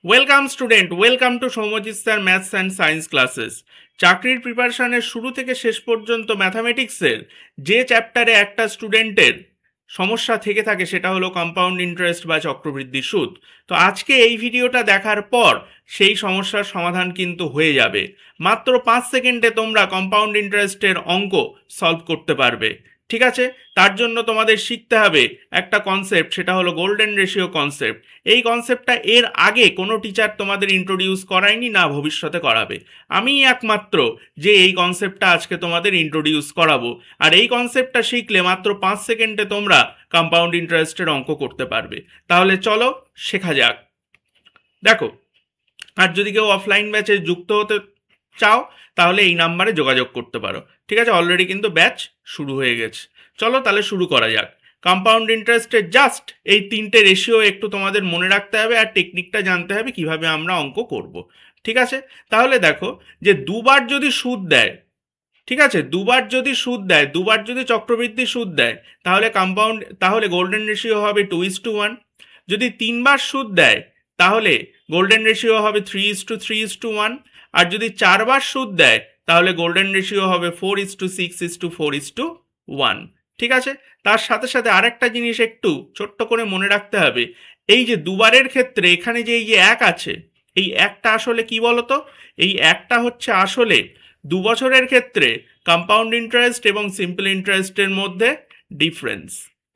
Welcome student, welcome to Soumyajit sir maths and science classes. চাকরির প্রিপারেশনের শুরু থেকে শেষ পর্যন্ত ম্যাথামেটিক্সের যে চ্যাপ্টারে একটা স্টুডেন্টের সমস্যা থেকে থাকে সেটা হলো কম্পাউন্ড ইন্টারেস্ট বা চক্রবৃদ্ধি সুদ। তো আজকে এই ভিডিওটা দেখার পর সেই সমস্যার সমাধান কিন্তু হয়ে যাবে। মাত্র 5 সেকেন্ডে তোমরা কম্পাউন্ড ইন্টারেস্টের অঙ্ক সলভ করতে পারবে। ঠিক আছে, তার জন্য তোমাদের শিখতে হবে একটা কনসেপ্ট, সেটা হলো গোল্ডেন রেশিও কনসেপ্ট। এই কনসেপ্টটা এর আগে কোনো টিচার তোমাদের ইন্ট্রোডিউস করায়নি, না ভবিষ্যতে করাবে। আমি একমাত্র যে এই কনসেপ্টটা আজকে তোমাদের ইন্ট্রোডিউস করাবো। আর এই কনসেপ্টটা শিখলে মাত্র 5 সেকেন্ডে তোমরা কম্পাউন্ড ইন্টারেস্টের অঙ্ক করতে পারবে। তাহলে চলো শেখা যাক। দেখো, আর যদি কেউ অফলাইন ব্যাচে যুক্ত হতে চাও তাহলে এই নাম্বারে যোগাযোগ করতে পারো। ঠিক আছে, অলরেডি কিন্তু ব্যাচ শুরু হয়ে গেছে। চলো তাহলে শুরু করা যাক। কম্পাউন্ড ইন্টারেস্টের জাস্ট এই 3টে রেশিও একটু তোমাদের মনে রাখতে হবে, আর টেকনিকটা জানতে হবে কিভাবে আমরা অঙ্ক করব। ঠিক আছে, তাহলে দেখো যে দুবার যদি সুদ দেয়, ঠিক আছে, দুবার যদি সুদ দেয়, দুবার যদি চক্রবৃদ্ধি সুদ দেয়, তাহলে গোল্ডেন রেশিও হবে 2:1। যদি তিনবার সুদ দেয় তাহলে গোল্ডেন রেশিও হবে 3:3:1। আর যদি চারবার সুদ দেয় তাহলে গোল্ডেন রেশিও হবে 4:6:4:1। ঠিক আছে, তার সাথে সাথে আরেকটা জিনিস একটু ছোট্ট করে মনে রাখতে হবে। এই যে দুবারের ক্ষেত্রে এখানে যে এই যে এক আছে, এই একটা আসলে কি বলতো? এই একটা হচ্ছে আসলে 2 বছরের ক্ষেত্রে কম্পাউন্ড ইন্টারেস্ট এবং সিম্পল ইন্টারেস্টের মধ্যে ডিফারেন্স।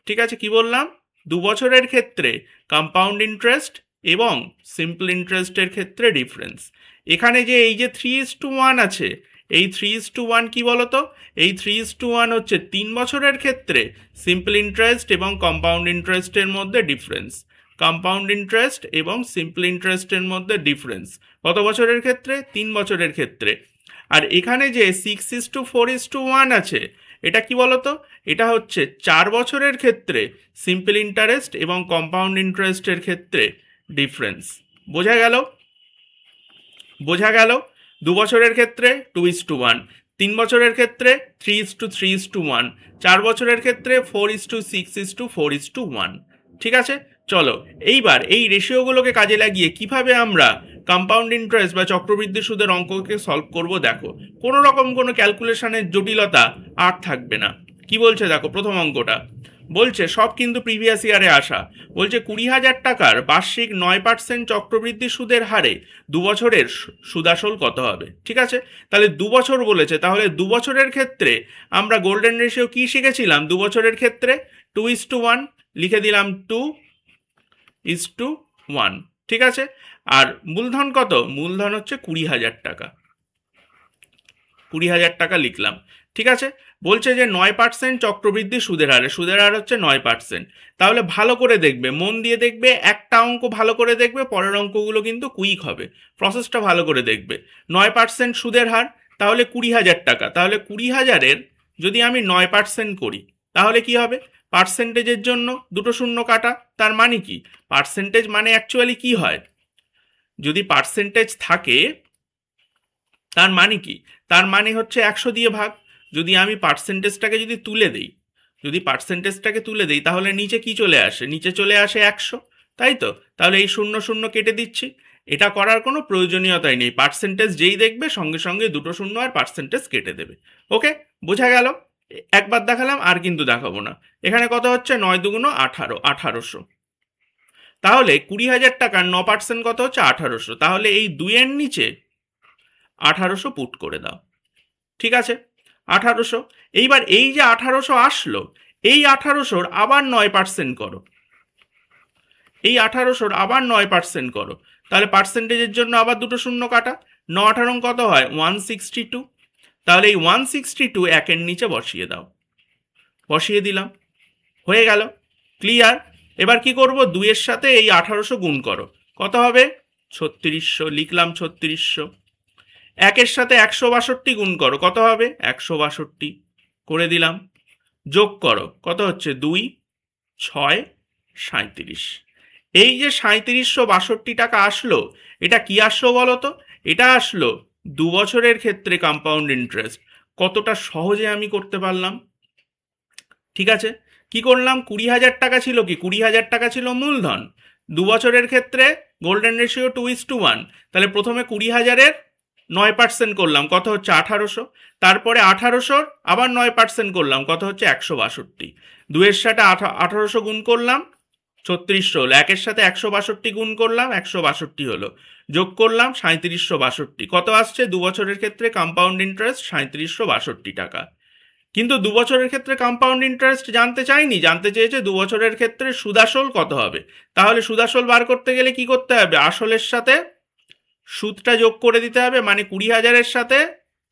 ঠিক আছে, কি বললাম? 2 বছরের ক্ষেত্রে কম্পাউন্ড ইন্টারেস্ট এবং সিম্পল ইন্টারেস্টের ক্ষেত্রে ডিফারেন্স। এখানে যে এই যে 3:1 আছে, এই 3:1 কি বলতো? এই 3:1 হচ্ছে 3 বছরের ক্ষেত্রে সিম্পল ইন্টারেস্ট এবং কম্পাউন্ড ইন্টারেস্টের মধ্যে ডিফারেন্স। কম্পাউন্ড ইন্টারেস্ট এবং সিম্পল ইন্টারেস্টের মধ্যে ডিফারেন্স কত বছরের ক্ষেত্রে? 3 বছরের ক্ষেত্রে। আর এখানে যে 6:4:1 আছে, এটা কি বলতো? এটা হচ্ছে 4 বছরের ক্ষেত্রে সিম্পল ইন্টারেস্ট এবং কম্পাউন্ড ইন্টারেস্টের ক্ষেত্রে ডিফারেন্স। বোঝা গেল? বোঝা গেল? 2 বছরের ক্ষেত্রে 2:1, 3 বছরের ক্ষেত্রে 3:3:1, 4 বছরের ক্ষেত্রে 4:6:4:1। ঠিক আছে, চলো এইবার এই রেশিওগুলোকে কাজে লাগিয়ে কিভাবে আমরা কম্পাউন্ড ইন্টারেস্ট বা চক্রবৃদ্ধি সুদের অঙ্ককে সলভ করব দেখো। কোনো রকম কোনো ক্যালকুলেশনের জটিলতা আর থাকবে না। কি বলছে দেখো, প্রথম অঙ্কটা বলছে, সব কিন্তু প্রিভিয়াস ইয়ারে আসা। বলছে 20,000 টাকার বার্ষিক 9% চক্রবৃদ্ধি সুদের হারে 2 বছরের সুদাসল কত হবে? ঠিক আছে, তাহলে 2 বছর বলেছে, তাহলে 2 বছরের ক্ষেত্রে আমরা গোল্ডেন রেশিও কি শিখেছিলাম? 2 বছরের ক্ষেত্রে 2:1 লিখে দিলাম, 2:1। ঠিক আছে, আর মূলধন কত? মূলধন হচ্ছে 20,000 টাকা। 20,000 টাকা লিখলাম। ঠিক আছে, বলছে যে 9% চক্রবৃদ্ধি সুদের হারে, সুদের হার হচ্ছে 9%। তাহলে ভালো করে দেখবে, মন দিয়ে দেখবে, একটা অঙ্ক ভালো করে দেখবে, পরের অঙ্কগুলো কিন্তু কুইক হবে। প্রসেসটা ভালো করে দেখবে। 9% সুদের হার, তাহলে 20,000 টাকা। তাহলে 20,000-এর যদি আমি 9% করি তাহলে কি হবে? পার্সেন্টেজের জন্য দুটো শূন্য কাটা। তার মানে কি? পার্সেন্টেজ মানে অ্যাকচুয়ালি কি হয়? যদি পার্সেন্টেজ থাকে তার মানে কি? তার মানে হচ্ছে 100 দিয়ে ভাগ। যদি আমি পার্সেন্টেজটাকে যদি তুলে দিই, যদি পার্সেন্টেজটাকে তুলে দিই তাহলে নিচে কি চলে আসে? নিচে চলে আসে 100, তাই তো? তাহলে এই শূন্য শূন্য কেটে দিচ্ছি। এটা করার কোনো প্রয়োজনীয়তাই নেই, পার্সেন্টেজ যেই দেখবে সঙ্গে সঙ্গে দুটো শূন্য আর পার্সেন্টেজ কেটে দেবে। ওকে, বোঝা গেল? একবার দেখালাম, আর কিন্তু দেখাবো না। এখানে কত হচ্ছে? 9 × 2 = 18, 1800। তাহলে 20,000 টাকার 9% কত হচ্ছে? 1800। তাহলে এই দুইয়ের নিচে 1800 পুট করে দাও। ঠিক আছে, 1800। এইবার এই যে 1800 আসলো, এই 1800-র আবার 9% করো। এই 1800-র আবার 9% করো। তাহলে পার্সেন্টেজের জন্য আবার দুটো শূন্য কাটা। 9 × 18 কত হয়? 162। তাহলে এই 162 একের নিচে বসিয়ে দাও। বসিয়ে দিলাম, হয়ে গেল। ক্লিয়ার? এবার কি করব? 2-এর সাথে এই 1800 গুণ করো। কত হবে? 3600। লিখলাম 3600। একের সাথে 162 গুণ করো। কত হবে? 162 করে দিলাম। যোগ করো, কত হচ্ছে? 2, 6, 37। এই যে 3762 টাকা আসলো, এটা কি আসলো বলো তো? এটা আসলো 2 বছরের ক্ষেত্রে কম্পাউন্ড ইন্টারেস্ট। কতটা সহজে আমি করতে পারলাম। ঠিক আছে, কি করলাম? 20,000 টাকা ছিল কি? 20,000 টাকা ছিল মূলধন। দু বছরের ক্ষেত্রে গোল্ডেন রেশিও 2:1, তাহলে প্রথমে 20,000-এর 9% করলাম, কত হচ্ছে 1800, তারপরে 1800-র আবার 9% করলাম, কত হচ্ছে 162, দুয়ের সাথে 1800 গুণ করলাম 3600 হলো, একের সাথে 162 গুণ করলাম 162 হলো, যোগ করলাম 3762, কত আসছে দু বছরের ক্ষেত্রে কম্পাউন্ড ইন্টারেস্ট 3762 টাকা। কিন্তু দু বছরের ক্ষেত্রে কম্পাউন্ড ইন্টারেস্ট জানতে চাইনি, জানতে চেয়েছে দু বছরের ক্ষেত্রে সুদাসল কত হবে। তাহলে সুদাসল বার করতে গেলে কি করতে হবে, আসলের সাথে সুদটা যোগ করে দিতে হবে, মানে 20,000-এর সাথে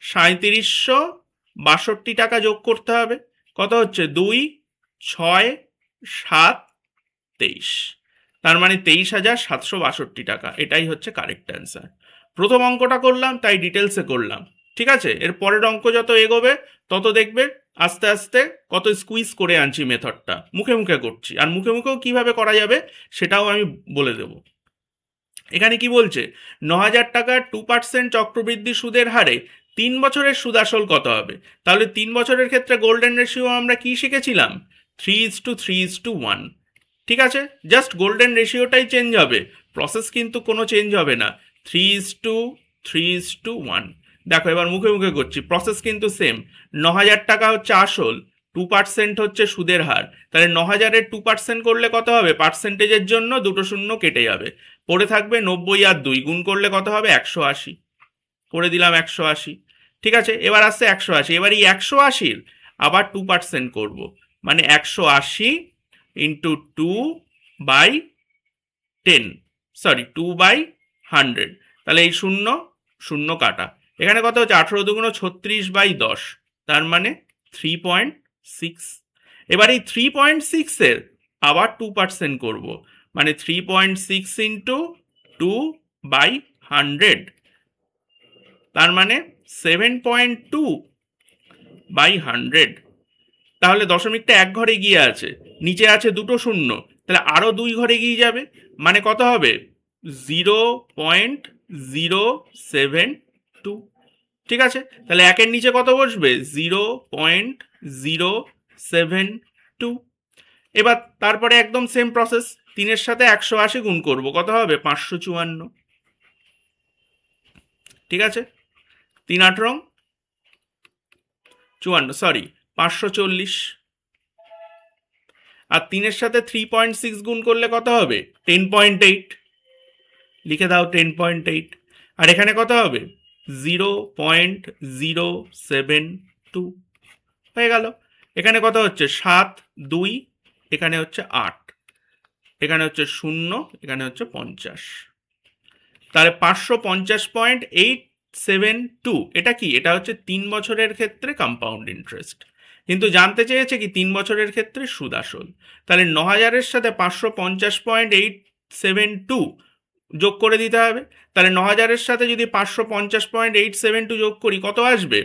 3762 টাকা যোগ করতে হবে, কত হচ্ছে 2, 6, 7, 23, তার মানে 23,762 টাকা। এটাই হচ্ছে কারেক্ট অ্যান্সার। প্রথম অঙ্কটা করলাম তাই ডিটেলসে করলাম, ঠিক আছে। এর পরের অঙ্ক যত এগোবে তত দেখবে আস্তে আস্তে কত স্কুইজ করে আনছি মেথডটা, মুখে মুখে করছি, আর মুখে মুখেও কিভাবে করা যাবে সেটাও আমি বলে দেব। এখানে কি বলছে, 9,000 টাকার 2% চক্রবৃদ্ধি সুদের হারে 3 বছরের সুদ আসল কত হবে। তাহলে 3 বছরের ক্ষেত্রে গোল্ডেন রেশিও আমরা কি শিখেছিলাম, 3:3:1, ঠিক আছে। জাস্ট গোল্ডেন রেশিওটাই চেঞ্জ হবে, প্রসেস কিন্তু কোনো চেঞ্জ হবে না, 3:3:1। দেখো এবার মুখে মুখে করছি, প্রসেস কিন্তু সেম। 9,000 টাকা হচ্ছে আসল, 2% হচ্ছে সুদের হার, তাহলে 9,000-এর 2% করলে কত হবে, পার্সেন্টেজের জন্য দুটো শূন্য কেটে যাবে, পড়ে থাকবে 90 আর 2 গুণ করলে কত হবে 180, করে দিলাম 180, ঠিক আছে। এবার আসছে 180, এবার এই 180-র আবার 2% করব, মানে 180 ইন্টু 2/10, সরি 2/100, তাহলে এই শূন্য শূন্য কাটা, এখানে কত হচ্ছে 18 দুগুণ 36/10, তার মানে 3.6। এবার এই 3.6-এর আবার 2% করব, মানে 3.6 ইন্টু 2/100, তার মানে 7.2/100। তাহলে দশমিকটা এক ঘরে গিয়ে আছে, নিচে আছে দুটো শূন্য, তাহলে আরো 2 ঘরে গিয়ে যাবে, মানে কত হবে 0.072, ঠিক আছে। তাহলে একের নিচে কত বসবে 0.072। এবার তারপরে একদম সেম প্রসেস, 3-এর সাথে 180 গুণ করব, কত হবে 554, ঠিক আছে। 3 × 8 = 54, সরি 540, আর 3-এর সাথে 3.6 গুণ করলে কত হবে 10.8, লিখে দাও 10.8, আর এখানে কত হবে 0.072, হয়ে গেল। এখানে কত হচ্ছে 7, 2, এখানে হচ্ছে 8, এখানে হচ্ছে 0, এখানে হচ্ছে 50, তাহলে 550.872, এটা কি, এটা হচ্ছে 3 বছরের ক্ষেত্রে কম্পাউন্ড ইন্টারেস্ট, কিন্তু জানতে চেয়েছে কি 3 বছরের ক্ষেত্রে সুদ আসল। তাহলে 9,000-এর সাথে 550.872 যোগ করে দিতে হবে, তাহলে 9,000-এর সাথে যদি 550.872 যোগ করি কত আসবে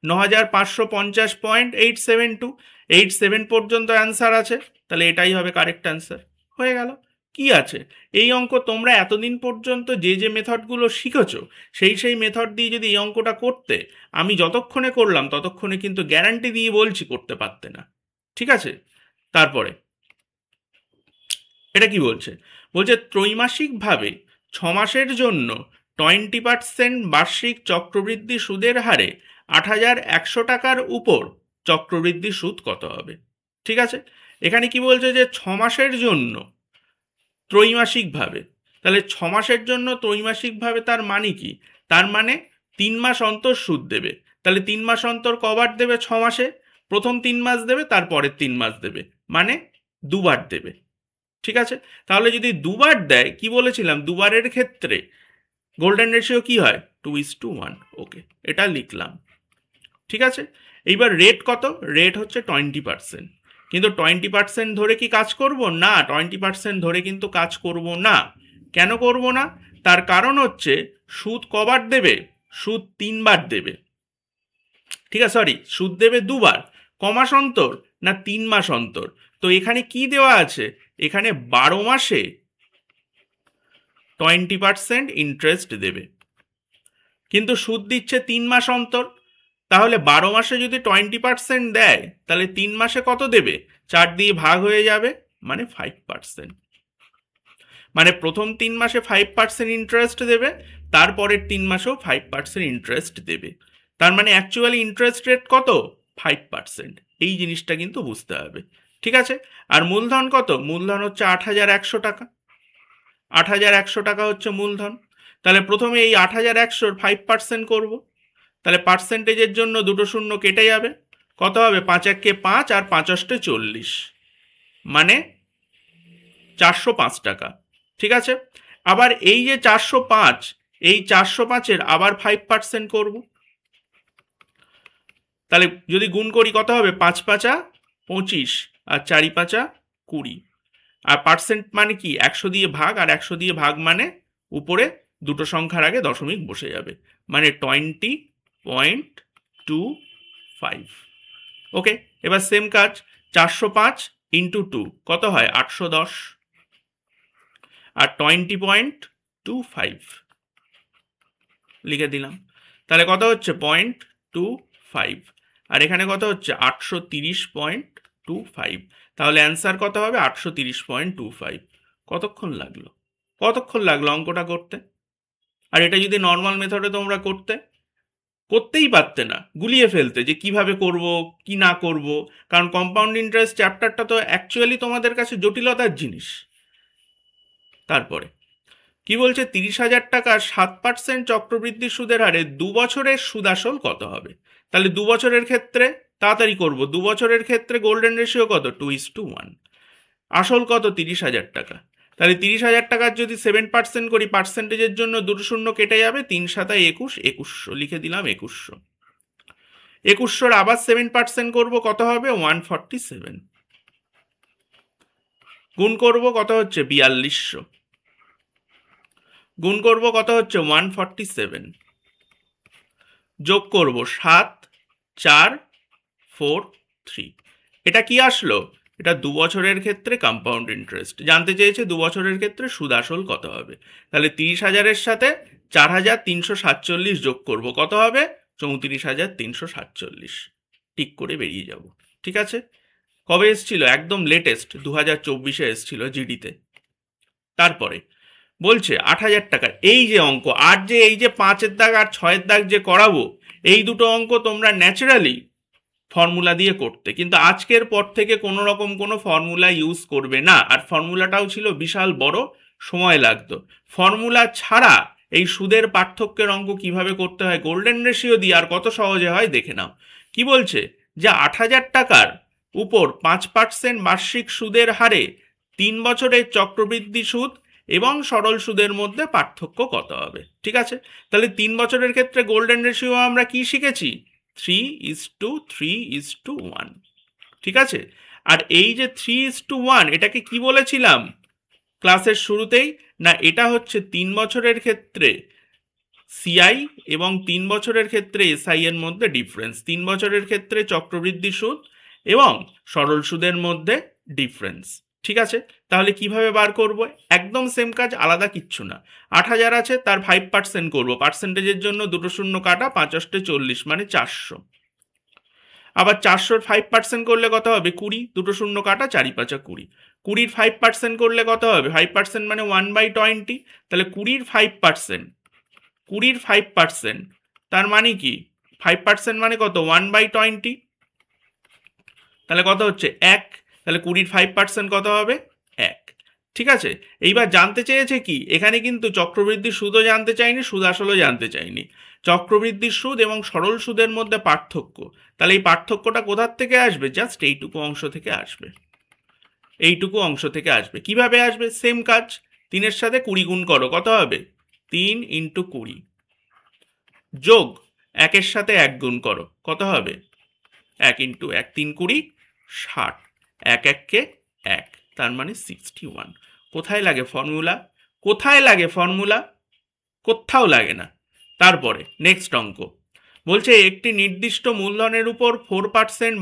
9,550.872, 87 পর্যন্ত অ্যান্সার আছে, তাহলে এটাই হবে কারেক্ট অ্যান্সার, হয়ে গেল। কি আছে, এই অঙ্ক তোমরা এতদিন পর্যন্ত যে যে মেথডগুলো শিখেছো সেই মেথড দিয়ে যদি এই অঙ্কটা করতে, আমি যতক্ষণে করলাম ততক্ষণে কিন্তু গ্যারান্টি দিয়ে বলছি করতে পারতে না, ঠিক আছে। তারপরে এটা কি বলছে, বলছে ত্রৈমাসিকভাবে 6 মাসের জন্য 20% বার্ষিক চক্রবৃদ্ধি সুদের হারে 8,100 টাকার উপর চক্রবৃদ্ধি সুদ কত হবে, ঠিক আছে। এখানে কি বলছে যে 6 মাসের জন্য ত্রৈমাসিকভাবে, তাহলে 6 মাসের জন্য ত্রৈমাসিকভাবে তার মানে কি, তার মানে 3 মাস অন্তর সুদ দেবে, তাহলে 3 মাস অন্তর কবার দেবে 6 মাসে, প্রথম 3 মাস দেবে, তারপরের 3 মাস দেবে, মানে দুবার দেবে, ঠিক আছে। তাহলে যদি দুবার দেয়, কি বলেছিলাম দুবারের ক্ষেত্রে গোল্ডেন রেশিও কি হয় 2:1, ওকে এটা লিখলাম, ঠিক আছে। এইবার রেট কত, রেট হচ্ছে 20%, কিন্তু 20% ধরে কি কাজ করব না, 20% ধরে কিন্তু কাজ করব না। কেন করব না, তার কারণ হচ্ছে সুদ কবার দেবে, সুদ 3 বার দেবে, ঠিক আছে, সরি সুদ দেবে 2 বার, ক মাস অন্তর না 3 মাস অন্তর। তো এখানে কি দেওয়া আছে, এখানে 12 মাসে 20% ইন্টারেস্ট দেবে, কিন্তু সুদ দিচ্ছে 3 মাস অন্তর, তাহলে 12 মাসে যদি 20% দেয় তাহলে 3 মাসে কত দেবে, 4 দিয়ে ভাগ হয়ে যাবে, মানে 5%, মানে প্রথম 3 মাসে 5% ইন্টারেস্ট দেবে, তারপরের 3 মাসেও 5% ইন্টারেস্ট দেবে। তার মানে অ্যাকচুয়ালি ইন্টারেস্ট রেট কত? 5%। এই জিনিসটা কিন্তু বুঝতে হবে, ঠিক আছে? আর মূলধন কত? মূলধন হচ্ছে 8,100 টাকা। 8,100 টাকা হচ্ছে মূলধন। তাহলে প্রথমে এই 8,100-র 5% করব। তাহলে পার্সেন্টেজের জন্য দুটো শূন্য কেটে যাবে। কত হবে? 5 × 1 = 5 আর 5 × 8 = 40, মানে 405 টাকা। ঠিক আছে? আবার এই যে 405, এই 405-এর আবার 5% করব। তাহলে যদি গুণ করি কত হবে? 5×5 = 25 আর 4×5 = 20। আর পার্সেন্ট মানে কি? 100 দিয়ে ভাগ, আর 100 দিয়ে ভাগ মানে উপরে দুটো সংখ্যার আগে দশমিক বসে যাবে, মানে 20.25। ওকে, এবার সেম কাজ, 405 × 2 কত হয়? 810 আর 20.25 লিখে দিলাম। তাহলে কত হচ্ছে? 0.25। আর এখানে কত হচ্ছে? 830.25। তাহলে অ্যান্সার কত হবে? 830.25। কতক্ষণ লাগলো? কতক্ষণ লাগলো অঙ্কটা করতে? আর এটা যদি নর্মাল মেথডে তোমরা করতেই পারতে না, গুলিয়ে ফেলতে যে কিভাবে করব কি না করব, কারণ কম্পাউন্ড ইন্টারেস্ট চ্যাপ্টারটা তো অ্যাকচুয়ালি তোমাদের কাছে জটিলতার জিনিস। তারপরে কি বলছে? 30,000 টাকার 7% চক্রবৃদ্ধি সুদের হারে 2 বছরের সুদ আসল কত হবে? তাহলে 2 বছরের ক্ষেত্রে তাড়াতাড়ি করব। 2 বছরের ক্ষেত্রে গোল্ডেন রেশিও কত? 2:1। আসল কত? 30,000 টাকা। তাহলে 30,000 টাকার যদি 7% করি, পার্সেন্টেজের জন্য দুটো শূন্য কেটে যাবে। 3×7 = 21, 2100 লিখে দিলাম 2100। 2100-র আবার 7% করব, কত হবে? 147। গুণ করব, কত হচ্ছে? 4200। গুণ করব, কত হচ্ছে? 147। যোগ করব 7, 4, 4, 3। এটা কি আসলো? এটা 2 বছরের ক্ষেত্রে কম্পাউন্ড ইন্টারেস্ট জানতে চেয়েছে। 2 বছরের ক্ষেত্রে সুদ আসল কত হবে? তাহলে 30,000-এর সাথে 4,347 যোগ করব, কত হবে? 34,347। টিক করে বেরিয়ে যাব। ঠিক আছে? কবে এসছিল? একদম লেটেস্ট 2024-এ এসছিল জিডিতে। তারপরে বলছে 8,000 টাকার এই যে অঙ্ক, আর যে এই যে 5-এর দাগ আর 6-এর দাগ যে করাবো, এই দুটো অঙ্ক তোমরা ন্যাচারালি ফর্মুলা দিয়ে করতে, কিন্তু আজকের পর থেকে কোনো রকম কোনো ফর্মুলা ইউজ করবে না। আর ফর্মুলাটাও ছিল বিশাল বড়, সময় লাগতো। ফর্মুলা ছাড়া এই সুদের পার্থক্যের অঙ্ক কিভাবে করতে হয় গোল্ডেন রেশিও দিয়ে, আর কত সহজে হয় দেখে নাও। কি বলছে? যে 8,000 টাকার উপর 5% বার্ষিক সুদের হারে 3 বছরের চক্রবৃদ্ধি সুদ এবং সরল সুদের মধ্যে পার্থক্য কত হবে? ঠিক আছে? তাহলে 3 বছরের ক্ষেত্রে গোল্ডেন রেশিও আমরা কি শিখেছি? 3:3:1। ঠিক আছে? আর এই যে 3:1 এটাকে কি বলেছিলাম ক্লাসের শুরুতেই? না, এটা হচ্ছে 3 বছরের ক্ষেত্রে সিআই এবং 3 বছরের ক্ষেত্রে এসআই এর মধ্যে ডিফারেন্স। 3 বছরের ক্ষেত্রে চক্রবৃদ্ধি সুদ এবং সরল সুদের মধ্যে ডিফারেন্স। ঠিক আছে? তাহলে কিভাবে বার করব? একদম সেম কাজ, আলাদা কিচ্ছু না। 8,000 আছে, তার 5% করব। পার্সেন্টেজের জন্য দুটো শূন্য কাটা, 5×8 = 40, মানে 400। আবার 400-র 5% করলে কত হবে? 20, দুটো শূন্য কাটা, 4×5 = 20। 20-র 5% করলে কত হবে? 5% মানে 1/20। তাহলে 20-র 5%, 20-র 5%, তার মানে কি? 5% মানে কত? 1/20। তাহলে কত হচ্ছে? 1। তাহলে 20-র 5% কত হবে? 1। ঠিক আছে? এইবার জানতে চেয়েছে কি, এখানে কিন্তু চক্রবৃদ্ধির সুদও জানতে চাইনি, সুদ আসলও জানতে চাইনি। চক্রবৃদ্ধির সুদ এবং সরল সুদের মধ্যে পার্থক্য। তাহলে এই পার্থক্যটা কোথার থেকে আসবে? জাস্ট এইটুকু অংশ থেকে আসবে। এইটুকু অংশ থেকে আসবে। কিভাবে আসবে? সেম কাজ, 3-এর সাথে 20 গুণ করো, কত হবে? 3 × 20 যোগ 1-এর সাথে 1 গুণ করো, কত হবে? 1 × 1, 3 × 20 = 60। 1 1-কে 1, তার মানে 61। কোথায় লাগে ফর্মুলা? কোথায় লাগে ফর্মুলা? কোথাও লাগে না। তারপরে নেক্সট অঙ্ক বলছে একটি নির্দিষ্ট মূলধনের উপর 4%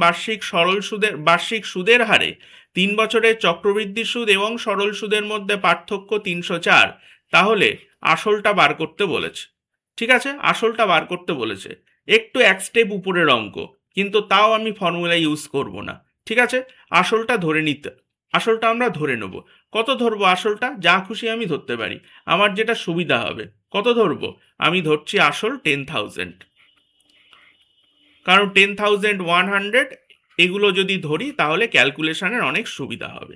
বার্ষিক সুদের হারে 3 বছরের চক্রবৃদ্ধি সুদ এবং সরল সুদের মধ্যে পার্থক্য 304। তাহলে আসলটা বার করতে বলেছে। ঠিক আছে? আসলটা বার করতে বলেছে। একটু এক স্টেপ উপরের অঙ্ক, কিন্তু তাও আমি ফর্মুলা ইউজ করব না। ঠিক আছে? আসলটা আমরা ধরে নেব। কত ধরবো আসলটা? যা খুশি আমি ধরতে পারি, আমার যেটা সুবিধা হবে। কত ধরবো? আমি ধরছি আসল 10,000, কারণ 10,100 এগুলো যদি ধরি তাহলে ক্যালকুলেশনের অনেক সুবিধা হবে।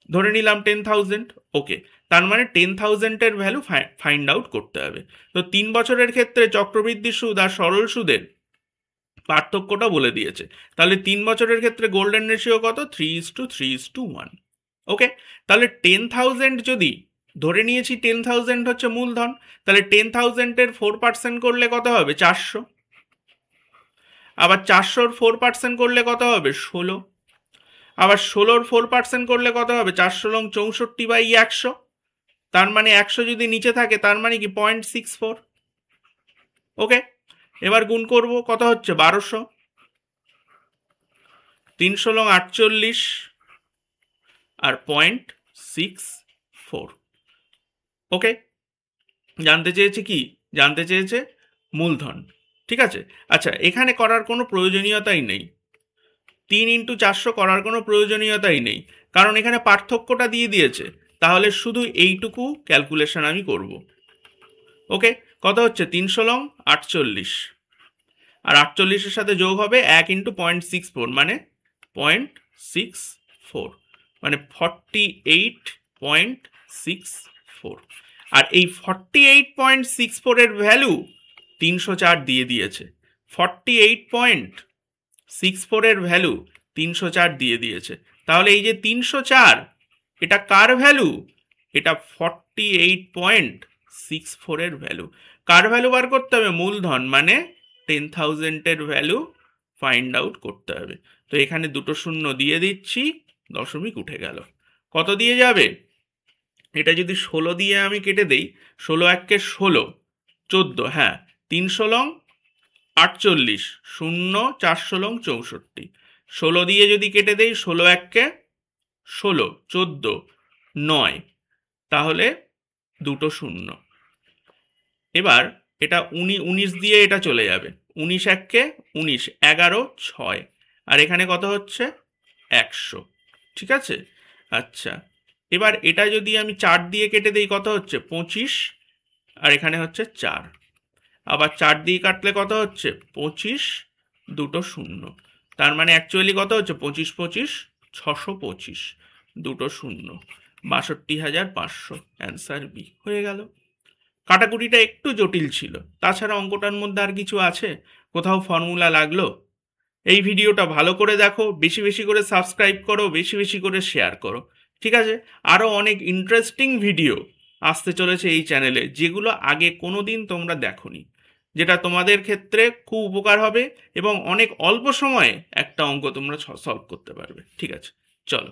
ধরে নিলাম 10,000, ওকে। তার মানে 10,000-এর ভ্যালু ফাইন্ড আউট করতে হবে। তো 3 বছরের ক্ষেত্রে চক্রবৃদ্ধি সুদ আর সরল সুদের পার্থক্যটা বলে দিয়েছে। তাহলে 3 বছরের ক্ষেত্রে গোল্ডেন রেশিও কত? 3:3:1। ওকে, তাহলে 10,000 যদি ধরে নিয়েছি 10,000 হচ্ছে মূলধন, তাহলে 10,000-এর 4% করলে কত হবে? 400। আবার 400-র 4% করলে কত হবে? 16। আবার 16-র 4% করলে কত হবে? 4×64/100। তার মানে 100 যদি নিচে থাকে তার মানে কি 0.64। ওকে, এবার গুণ করব, কত হচ্ছে? 1200। 3×48 আর 0.64। ওকে, জানতে চেয়েছে কি? জানতে চেয়েছে মূলধন। ঠিক আছে, আচ্ছা এখানে করার কোনো প্রয়োজনীয়তাই নেই, 3×400 করার কোনো প্রয়োজনীয়তাই নেই, কারণ এখানে পার্থক্যটা দিয়ে দিয়েছে। তাহলে শুধু এইটুকু ক্যালকুলেশন আমি করব। ওকে, কত হচ্ছে? 3×48 আর 48-এর সাথে যোগ হবে 1×0.64 মানে 0.64, মানে 48.64। আর এই 48.64-এর ভ্যালু 304 দিয়ে দিয়েছে। 48.64-এর ভ্যালু 304 দিয়ে দিয়েছে। তাহলে এই যে 304, এটা কার ভ্যালু? এটা 48.64-এর ভ্যালু। কার ভ্যালু বার করতে হবে? মূলধন, মানে 10,000-এর ভ্যালু ফাইন্ড আউট করতে হবে। তো এখানে দুটো শূন্য দিয়ে দিচ্ছি, দশমিক উঠে গেল। কত দিয়ে যাবে? এটা যদি 16 দিয়ে আমি কেটে দেই, 16×1 = 16, 14, হ্যাঁ 3×48, 0, 4×64, 16 দিয়ে যদি কেটে দেই, 16×1 = 16, 14, 9, তাহলে দুটো শূন্য। এবার এটা 19 দিয়ে এটা চলে যাবে, 19×1 = 19, 11, 6, আর এখানে কত হচ্ছে? 100। ঠিক আছে, আচ্ছা এবার এটা যদি আমি 4 দিয়ে কেটে দিই, কত হচ্ছে? 25, আর এখানে হচ্ছে 4। আবার 4 দিয়ে কাটলে কত হচ্ছে? 25, দুটো শূন্য। তার মানে অ্যাকচুয়ালি কত হচ্ছে? 25×25 = 625, দুটো শূন্য, 62,500। অ্যান্সার বি হয়ে গেল। কাটাকুটিটা একটু জটিল ছিল, তাছাড়া অঙ্কটার মধ্যে আর কিছু আছে? কোথাও ফর্মুলা লাগলো? এই ভিডিওটা ভালো করে দেখো, বেশি বেশি করে সাবস্ক্রাইব করো, বেশি বেশি করে শেয়ার করো। ঠিক আছে, আরও অনেক ইন্টারেস্টিং ভিডিও আসতে চলেছে এই চ্যানেলে, যেগুলো আগে কোনো দিন তোমরা দেখোনি, যেটা তোমাদের ক্ষেত্রে খুব উপকার হবে এবং অনেক অল্প সময়ে একটা অঙ্ক তোমরা সলভ করতে পারবে। ঠিক আছে, চলো।